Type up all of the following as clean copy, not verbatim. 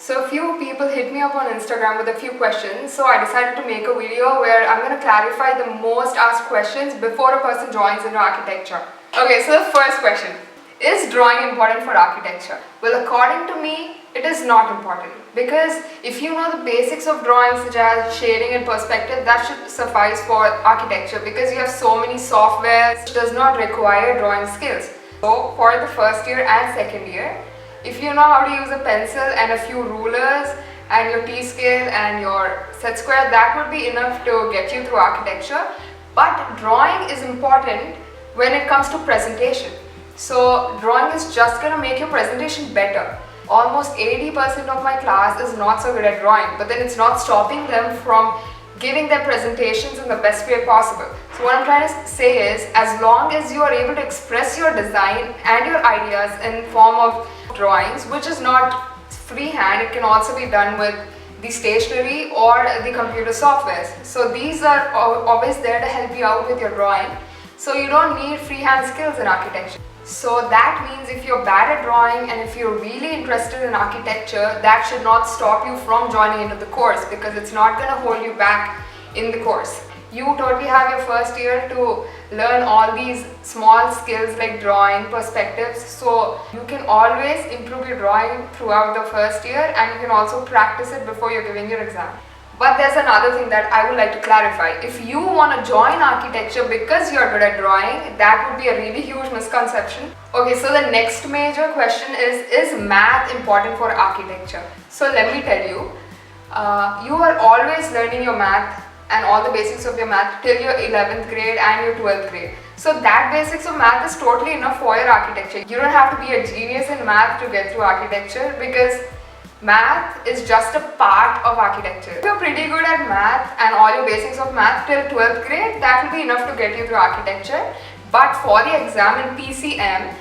So a few people hit me up on Instagram with a few questions, so I decided to make a video where I'm going to clarify the most asked questions before a person joins into architecture. Okay, so the first question. Is drawing important for architecture? Well, according to me, it is not important, because if you know the basics of drawing such as shading and perspective, that should suffice for architecture, because you have so many softwares which does not require drawing skills. So for the first year and second year, if you know how to use a pencil and a few rulers and your T-scale and your set square, that would be enough to get you through architecture. But drawing is important when it comes to presentation. So drawing is just going to make your presentation better. Almost 80% of my class is not so good at drawing, but then it's not stopping them from giving their presentations in the best way possible. So what I'm trying to say is, as long as you are able to express your design and your ideas in form of drawings, which is not freehand, it can also be done with the stationery or the computer softwares. So these are always there to help you out with your drawing. So you don't need freehand skills in architecture. So that means if you're bad at drawing and if you're really interested in architecture, that should not stop you from joining into the course, because it's not going to hold you back in the course. You totally have your first year to learn all these small skills like drawing, perspectives, so you can always improve your drawing throughout the first year, and you can also practice it before you're giving your exam. But there's another thing that I would like to clarify. If you want to join architecture because you're good at drawing, that would be a really huge misconception. Okay, so the next major question is math important for architecture? So let me tell you, you are always learning your math and all the basics of your math till your 11th grade and your 12th grade. So that basics of math is totally enough for your architecture. You don't have to be a genius in math to get through architecture, because math is just a part of architecture. If you're pretty good at math and all your basics of math till 12th grade, that will be enough to get you through architecture. But for the exam in PCM,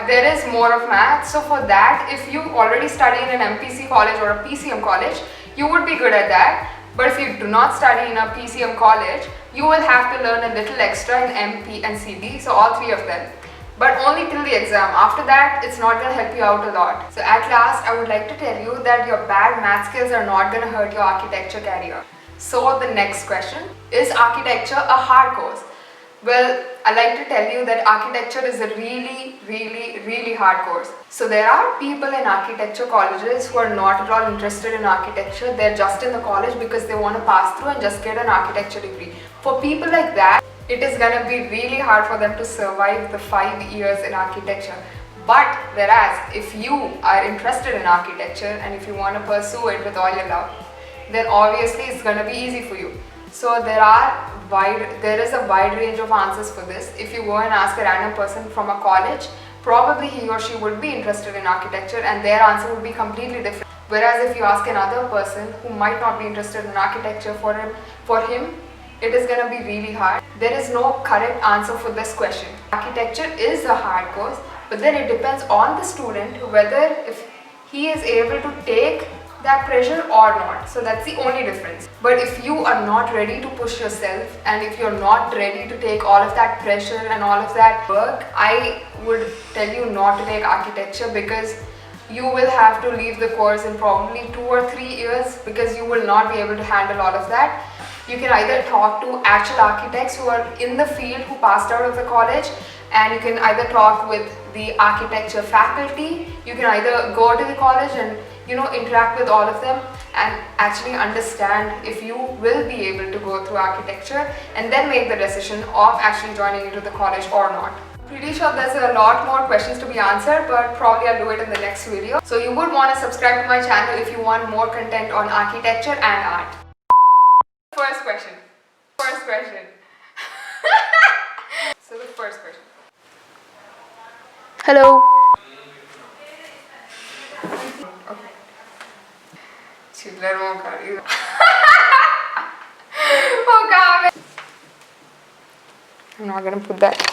there is more of math. So for that, if you already study in an MPC college or a PCM college, you would be good at that. But if you do not study in a PCM college, you will have to learn a little extra in MP and CB, so all three of them. But only till the exam. After that, it's not going to help you out a lot. So at last, I would like to tell you that your bad math skills are not going to hurt your architecture career. So the next question, is architecture a hard course? Well, I like to tell you that architecture is a really hard course. So there are people in architecture colleges who are not at all interested in architecture. They're just in the college because they want to pass through and just get an architecture degree. For people like that, it is going to be really hard for them to survive the 5 years in architecture. But whereas if you are interested in architecture and if you want to pursue it with all your love, then obviously it's going to be easy for you. So there is a wide range of answers for this. If you go and ask a random person from a college, probably he or she would be interested in architecture and their answer would be completely different. Whereas if you ask another person who might not be interested in architecture, for him it is going to be really hard. There is no correct answer for this question. Architecture is a hard course, but then it depends on the student whether if he is able to take that pressure or not. So that's the only difference. But if you are not ready to push yourself and if you're not ready to take all of that pressure and all of that work, I would tell you not to take architecture, because you will have to leave the course in probably 2 or 3 years, because you will not be able to handle all of that. You can either talk to actual architects who are in the field, who passed out of the college, and you can either talk with the architecture faculty. You can either go to the college and interact with all of them and actually understand if you will be able to go through architecture, and then make the decision of actually joining into the college or not. Pretty sure there's a lot more questions to be answered, but probably I'll do it in the next video. So you would want to subscribe to my channel if you want more content on architecture and art. First question. So the first question. Hello. Okay. Oh God. I'm not gonna put that.